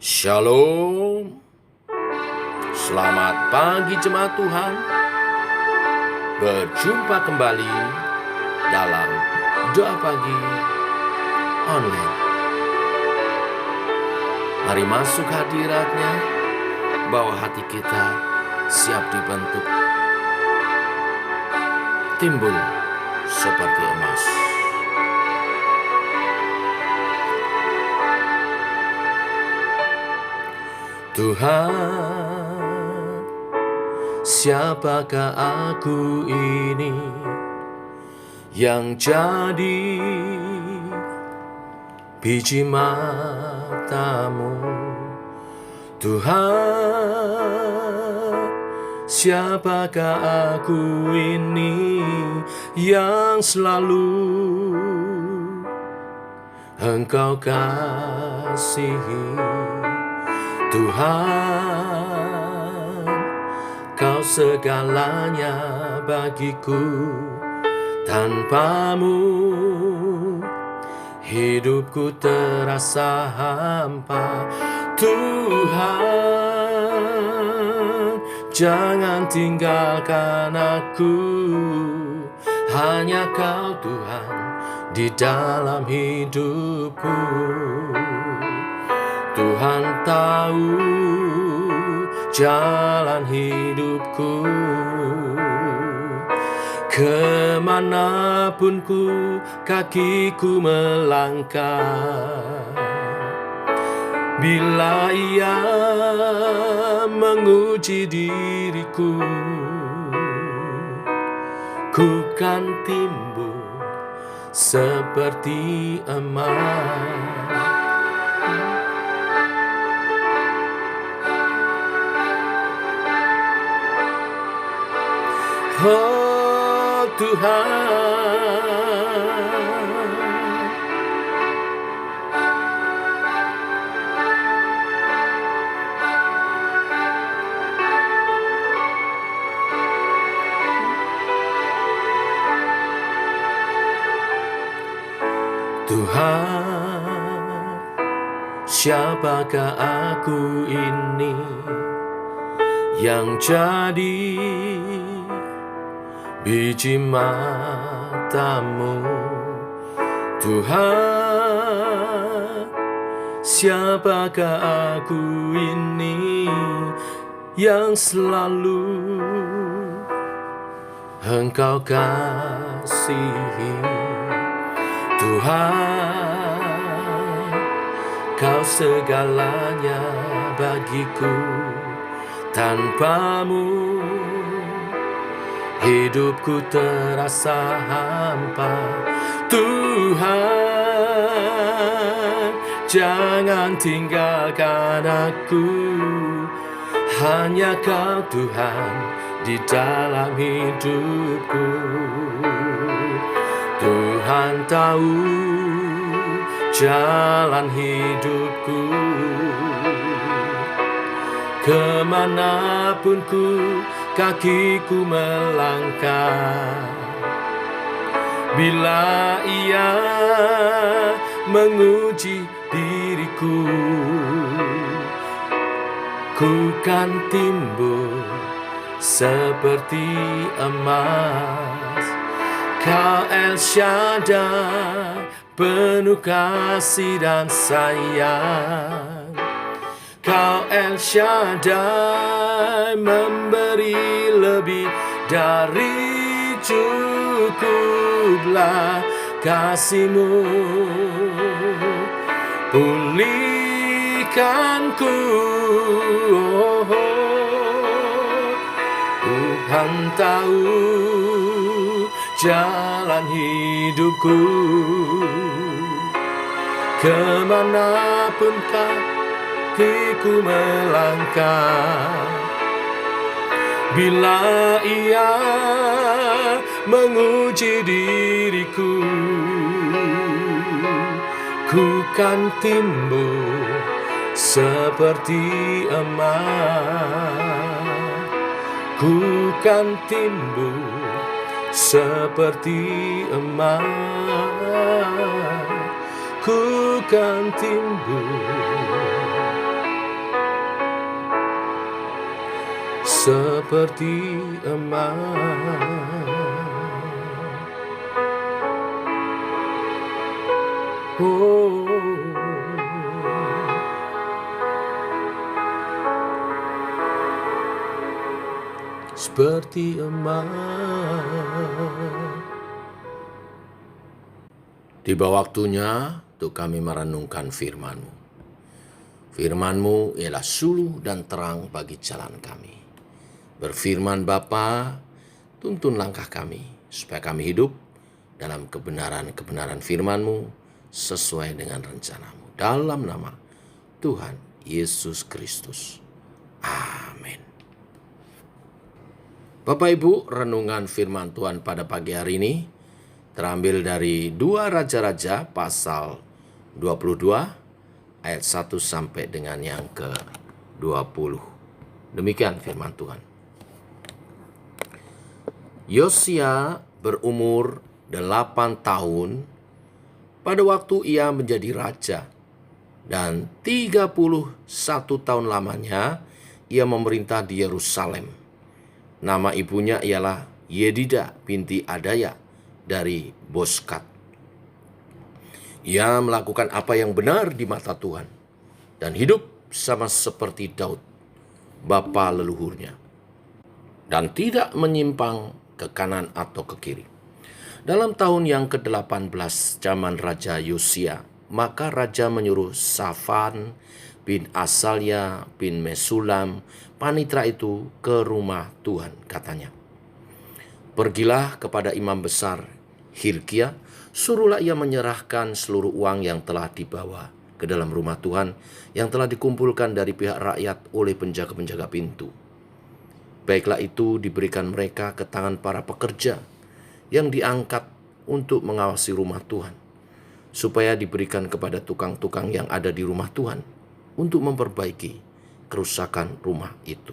Shalom, selamat pagi jemaat Tuhan. Berjumpa kembali dalam doa pagi online. Mari masuk hadiratnya, bawa hati kita siap dibentuk, timbul seperti emas. Tuhan, siapakah aku ini yang jadi biji matamu? Tuhan, siapakah aku ini yang selalu Engkau kasihi? Tuhan, Kau segalanya bagiku, tanpamu hidupku terasa hampa. Tuhan, jangan tinggalkan aku, hanya Kau Tuhan di dalam hidupku. Tuhan tahu jalan hidupku, kemanapun kakiku melangkah. Bila Ia menguji diriku, ku kan timbul seperti emas. Oh Tuhan, Tuhan, siapakah aku ini yang jadi biji matamu? Tuhan, siapakah aku ini yang selalu Engkau kasihi? Tuhan, Kau segalanya bagiku, tanpamu hidupku terasa hampa. Tuhan, jangan tinggalkan aku, hanya Kau Tuhan di dalam hidupku. Tuhan tahu jalan hidupku, kemanapun kakiku melangkah. Bila Ia menguji diriku, ku kan timbul seperti emas. Kau El Shaddai, penuh kasih dan sayang. Kau El Shaddai, memberi lebih dari cukuplah kasih-Mu. Pulihkanku, oh, Tuhan tahu jalan hidupku, kemanapun kakiku melangkah. Bila Ia menguji diriku, ku kan timbul seperti emas. Ku kan timbul seperti emas. Ku kan timbul seperti emas. Oh, seperti emas. Tiba waktunya untuk kami merenungkan firman-Mu. Firman-Mu ialah suluh dan terang bagi jalan kami. Berfirman Bapa, tuntun langkah kami, supaya kami hidup dalam kebenaran-kebenaran firman-Mu, sesuai dengan rencana-Mu. Dalam nama Tuhan Yesus Kristus. Amin. Bapak Ibu, renungan firman Tuhan pada pagi hari ini terambil dari 2 Raja-Raja pasal 22 ayat 1 sampai dengan yang ke-20. Demikian firman Tuhan. Yosia berumur 8 tahun pada waktu ia menjadi raja, dan 31 tahun lamanya ia memerintah di Yerusalem. Nama ibunya ialah Yedida binti Adaya dari Boskat. Ia melakukan apa yang benar di mata Tuhan dan hidup sama seperti Daud, bapa leluhurnya, dan tidak menyimpang ke kanan atau ke kiri. Dalam tahun yang ke-18 zaman Raja Yosia, maka Raja menyuruh Safan bin Asalya bin Mesulam, panitra itu, ke rumah Tuhan. Katanya, pergilah kepada imam besar Hilkia, suruhlah ia menyerahkan seluruh uang yang telah dibawa ke dalam rumah Tuhan, yang telah dikumpulkan dari pihak rakyat oleh penjaga-penjaga pintu. Baiklah itu diberikan mereka ke tangan para pekerja yang diangkat untuk mengawasi rumah Tuhan, supaya diberikan kepada tukang-tukang yang ada di rumah Tuhan untuk memperbaiki kerusakan rumah itu,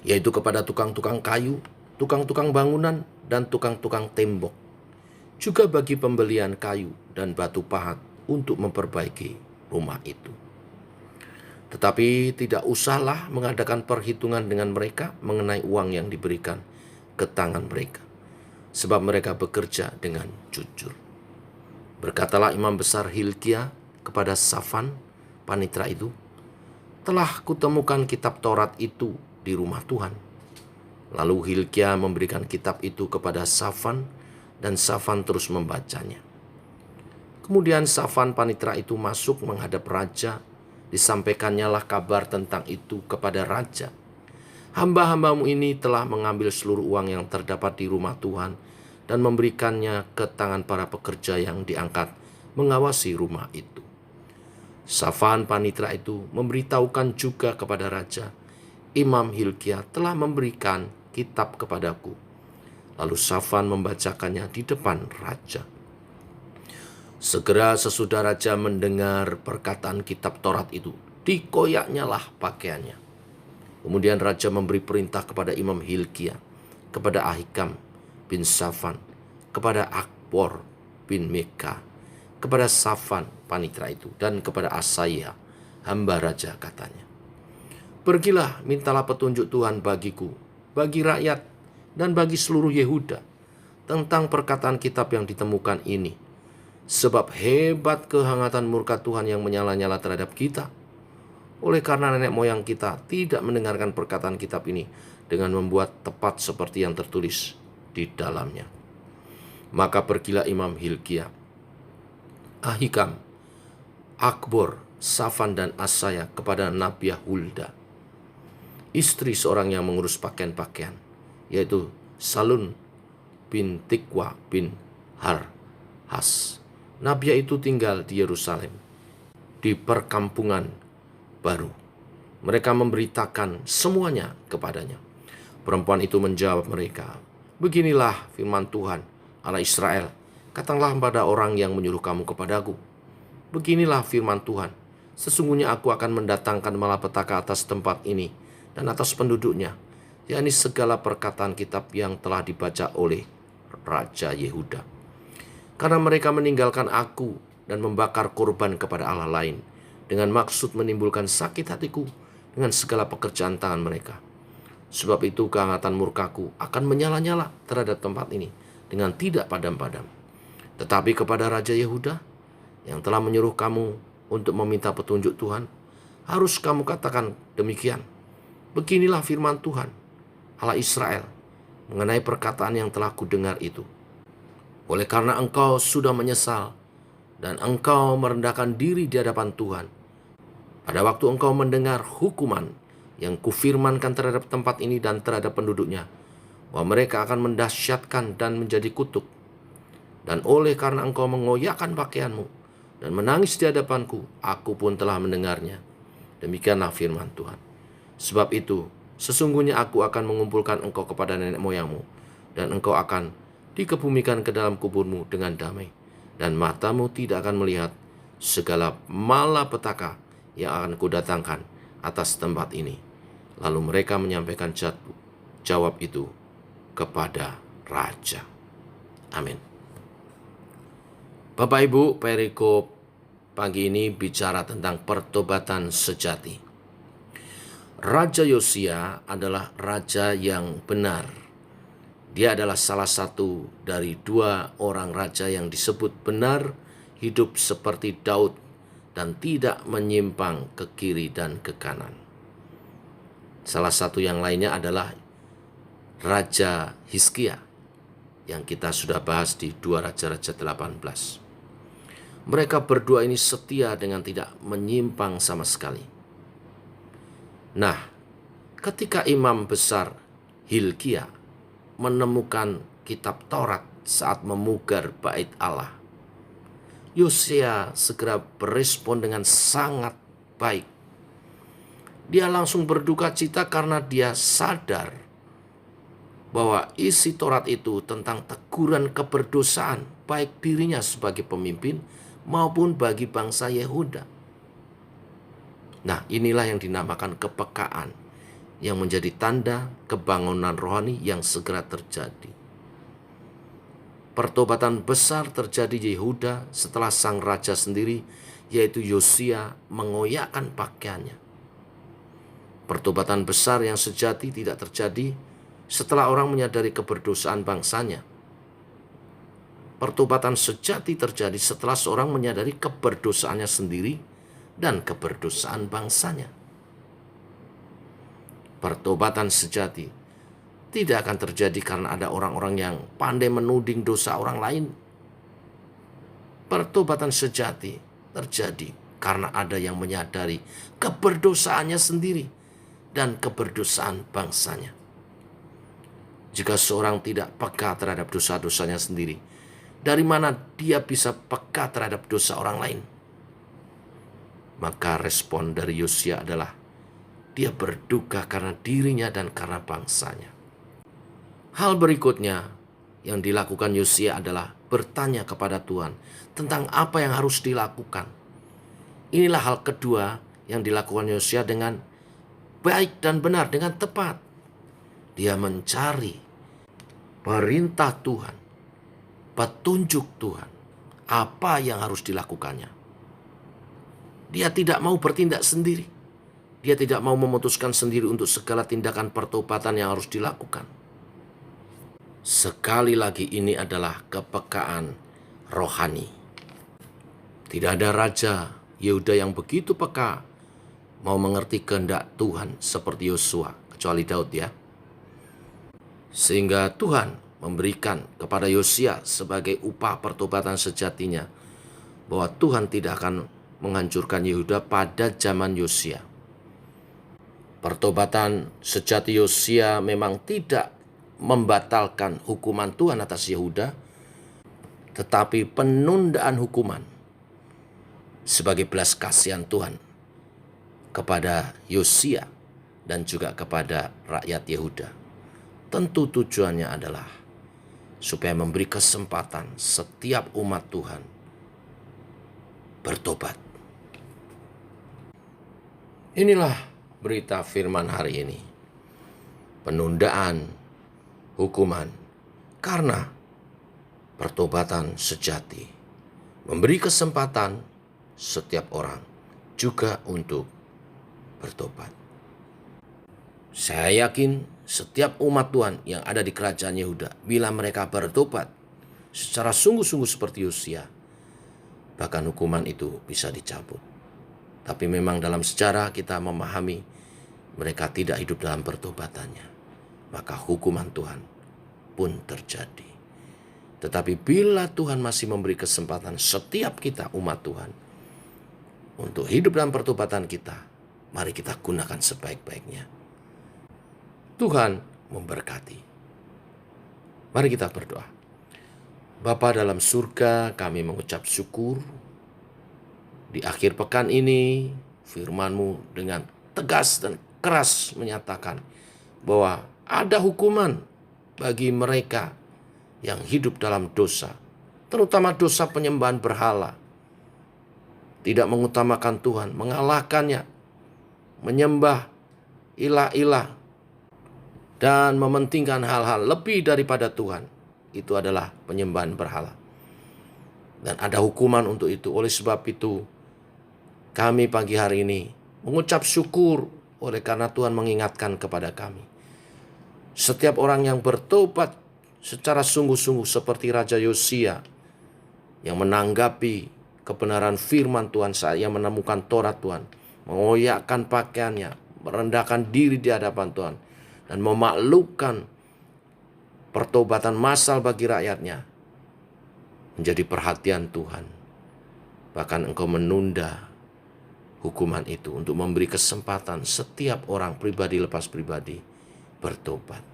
yaitu kepada tukang-tukang kayu, tukang-tukang bangunan, dan tukang-tukang tembok, juga bagi pembelian kayu dan batu pahat untuk memperbaiki rumah itu. Tetapi tidak usahlah mengadakan perhitungan dengan mereka mengenai uang yang diberikan ke tangan mereka, sebab mereka bekerja dengan jujur. Berkatalah imam besar Hilkia kepada Safan, panitra itu, telah kutemukan kitab Taurat itu di rumah Tuhan. Lalu Hilkia memberikan kitab itu kepada Safan, dan Safan terus membacanya. Kemudian Safan panitra itu masuk menghadap raja. Disampaikannya lah kabar tentang itu kepada raja. Hamba-hambamu ini telah mengambil seluruh uang yang terdapat di rumah Tuhan dan memberikannya ke tangan para pekerja yang diangkat mengawasi rumah itu. Safan panitra itu memberitahukan juga kepada raja, Imam Hilkia telah memberikan kitab kepadaku. Lalu Safan membacakannya di depan raja. Segera sesudah raja mendengar perkataan kitab Taurat itu, dikoyaknya lah pakaiannya. Kemudian raja memberi perintah kepada Imam Hilkia, kepada Ahikam bin Safan, kepada Akbor bin Mika, kepada Safan panitra itu, dan kepada Asaya hamba raja, katanya, pergilah, mintalah petunjuk Tuhan bagiku, bagi rakyat, dan bagi seluruh Yehuda tentang perkataan kitab yang ditemukan ini. Sebab hebat kehangatan murka Tuhan yang menyala-nyala terhadap kita, oleh karena nenek moyang kita tidak mendengarkan perkataan kitab ini dengan membuat tepat seperti yang tertulis di dalamnya. Maka pergilah Imam Hilkia, Ahikam, Akbor, Safan, dan Asaya kepada Nabiah Hulda, istri seorang yang mengurus pakaian-pakaian, yaitu Salun bin Tikwa bin Harhas. Nabiah itu tinggal di Yerusalem, di perkampungan baru. Mereka memberitakan semuanya kepadanya. Perempuan itu menjawab mereka, beginilah firman Tuhan, Allah Israel, katakanlah pada orang yang menyuruh kamu kepadaku. Beginilah firman Tuhan, sesungguhnya aku akan mendatangkan malapetaka atas tempat ini dan atas penduduknya, yakni segala perkataan kitab yang telah dibaca oleh Raja Yehuda. Karena mereka meninggalkan aku dan membakar korban kepada Allah lain, dengan maksud menimbulkan sakit hatiku dengan segala pekerjaan tangan mereka. Sebab itu kehangatan murkaku akan menyala-nyala terhadap tempat ini dengan tidak padam-padam. Tetapi kepada Raja Yehuda yang telah menyuruh kamu untuk meminta petunjuk Tuhan, harus kamu katakan demikian. Beginilah firman Tuhan, Allah Israel, mengenai perkataan yang telah kudengar itu. Oleh karena engkau sudah menyesal dan engkau merendahkan diri di hadapan Tuhan, pada waktu engkau mendengar hukuman yang kufirmankan terhadap tempat ini dan terhadap penduduknya, bahwa mereka akan mendahsyatkan dan menjadi kutuk. Dan oleh karena engkau mengoyakkan pakaianmu dan menangis di hadapanku, aku pun telah mendengarnya. Demikianlah firman Tuhan. Sebab itu, sesungguhnya aku akan mengumpulkan engkau kepada nenek moyangmu, dan engkau akan dikebumikan ke dalam kuburmu dengan damai, dan matamu tidak akan melihat segala malapetaka yang akan kudatangkan atas tempat ini. Lalu mereka menyampaikan jawab itu kepada raja. Amin. Bapak Ibu, perikop pagi ini bicara tentang pertobatan sejati. Raja Yosia adalah raja yang benar. Dia adalah salah satu dari dua orang raja yang disebut benar, hidup seperti Daud, dan tidak menyimpang ke kiri dan ke kanan. Salah satu yang lainnya adalah Raja Hizkia yang kita sudah bahas di 2 Raja-Raja 18. Mereka berdua ini setia dengan tidak menyimpang sama sekali. Nah, ketika imam besar Hilkia menemukan kitab Taurat saat memugar bait Allah, Yosia segera berespon dengan sangat baik. Dia langsung berduka cita karena dia sadar bahwa isi Taurat itu tentang teguran keberdosaan baik dirinya sebagai pemimpin maupun bagi bangsa Yehuda. Nah, inilah yang dinamakan kepekaan, yang menjadi tanda kebangunan rohani yang segera terjadi. Pertobatan besar terjadi di Yehuda setelah sang raja sendiri, yaitu Yosia, mengoyakkan pakaiannya. Pertobatan besar yang sejati tidak terjadi setelah orang menyadari keberdosaan bangsanya. Pertobatan sejati terjadi setelah seorang menyadari keberdosaannya sendiri dan keberdosaan bangsanya. Pertobatan sejati tidak akan terjadi karena ada orang-orang yang pandai menuding dosa orang lain. Pertobatan sejati terjadi karena ada yang menyadari keberdosaannya sendiri dan keberdosaan bangsanya. Jika seorang tidak peka terhadap dosa-dosanya sendiri, dari mana dia bisa peka terhadap dosa orang lain? Maka respon dari Yosia adalah dia berduka karena dirinya dan karena bangsanya. Hal berikutnya yang dilakukan Yosia adalah bertanya kepada Tuhan tentang apa yang harus dilakukan. Inilah hal kedua yang dilakukan Yosia dengan baik dan benar, dengan tepat. Dia mencari perintah Tuhan, petunjuk Tuhan, apa yang harus dilakukannya. Dia tidak mau bertindak sendiri. Dia tidak mau memutuskan sendiri untuk segala tindakan pertobatan yang harus dilakukan. Sekali lagi ini adalah kepekaan rohani. Tidak ada raja Yehuda yang begitu peka mau mengerti kehendak Tuhan seperti Yosua, kecuali Daud ya. Sehingga Tuhan memberikan kepada Yosia sebagai upah pertobatan sejatinya bahwa Tuhan tidak akan menghancurkan Yehuda pada zaman Yosia. Pertobatan sejati Yosia memang tidak membatalkan hukuman Tuhan atas Yehuda, tetapi penundaan hukuman sebagai belas kasihan Tuhan kepada Yosia dan juga kepada rakyat Yehuda. Tentu tujuannya adalah supaya memberi kesempatan setiap umat Tuhan bertobat. Inilah berita firman hari ini. Penundaan hukuman karena pertobatan sejati. Memberi kesempatan setiap orang juga untuk bertobat. Saya yakin setiap umat Tuhan yang ada di kerajaan Yehuda, bila mereka bertobat secara sungguh-sungguh seperti Yosia, bahkan hukuman itu bisa dicabut. Tapi memang dalam sejarah kita memahami mereka tidak hidup dalam pertobatannya, maka hukuman Tuhan pun terjadi. Tetapi bila Tuhan masih memberi kesempatan setiap kita umat Tuhan untuk hidup dalam pertobatan kita, mari kita gunakan sebaik-baiknya. Tuhan memberkati. Mari kita berdoa. Bapa dalam surga, kami mengucap syukur. Di akhir pekan ini, firman-Mu dengan tegas dan keras menyatakan bahwa ada hukuman bagi mereka yang hidup dalam dosa, terutama dosa penyembahan berhala. Tidak mengutamakan Tuhan, mengalahkannya, menyembah ilah-ilah, dan mementingkan hal-hal lebih daripada Tuhan. Itu adalah penyembahan berhala. Dan ada hukuman untuk itu. Oleh sebab itu, kami pagi hari ini mengucap syukur oleh karena Tuhan mengingatkan kepada kami. Setiap orang yang bertobat secara sungguh-sungguh seperti Raja Yosia yang menanggapi kebenaran firman Tuhan saat ia menemukan Taurat Tuhan, mengoyakkan pakaiannya, merendahkan diri di hadapan Tuhan, dan memaklukkan pertobatan massal bagi rakyatnya, menjadi perhatian Tuhan. Bahkan Engkau menunda hukuman itu untuk memberi kesempatan setiap orang pribadi lepas pribadi bertobat.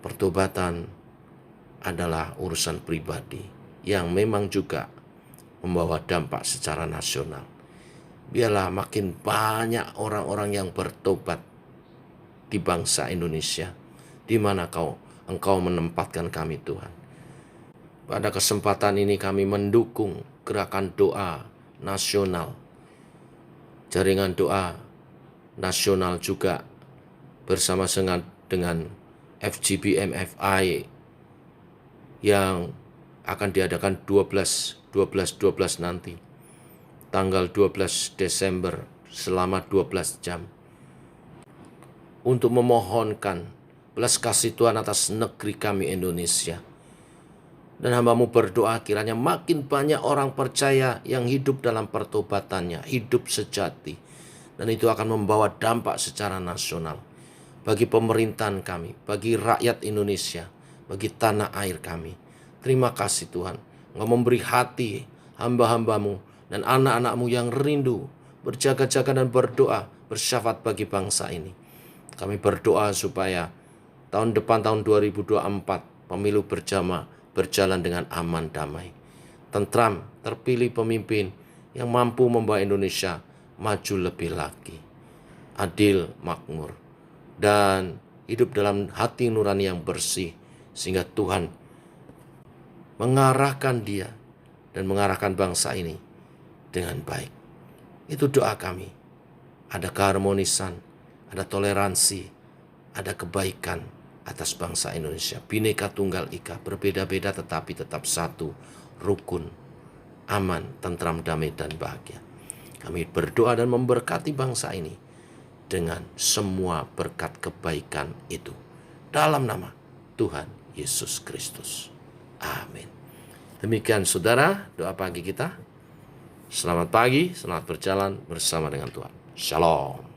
Pertobatan adalah urusan pribadi yang memang juga membawa dampak secara nasional. Biarlah makin banyak orang-orang yang bertobat di bangsa Indonesia, di mana Engkau menempatkan kami Tuhan. Pada kesempatan ini kami mendukung gerakan doa nasional. Jaringan doa nasional juga bersama dengan FGBMFI yang akan diadakan 12 nanti. Tanggal 12 Desember selama 12 jam. Untuk memohonkan belas kasih Tuhan atas negeri kami Indonesia. Dan hamba-Mu berdoa kiranya makin banyak orang percaya yang hidup dalam pertobatannya, hidup sejati. Dan itu akan membawa dampak secara nasional. Bagi pemerintahan kami, bagi rakyat Indonesia, bagi tanah air kami. Terima kasih Tuhan, Engkau memberi hati hamba-hamba-Mu dan anak-anak-Mu yang rindu, berjaga-jaga dan berdoa, bersyafaat bagi bangsa ini. Kami berdoa supaya tahun depan, tahun 2024, pemilu berjalan dengan aman, damai, tentram, terpilih pemimpin yang mampu membawa Indonesia maju lebih lagi, adil, makmur, dan hidup dalam hati nurani yang bersih, sehingga Tuhan mengarahkan dia dan mengarahkan bangsa ini dengan baik. Itu doa kami. Ada keharmonisan, ada toleransi, ada kebaikan atas bangsa Indonesia. Bhinneka Tunggal Ika, berbeda-beda tetapi tetap satu, rukun, aman, tentram, damai, dan bahagia. Kami berdoa dan memberkati bangsa ini dengan semua berkat kebaikan itu. Dalam nama Tuhan Yesus Kristus. Amin. Demikian saudara, doa pagi kita. Selamat pagi, selamat berjalan bersama dengan Tuhan. Shalom.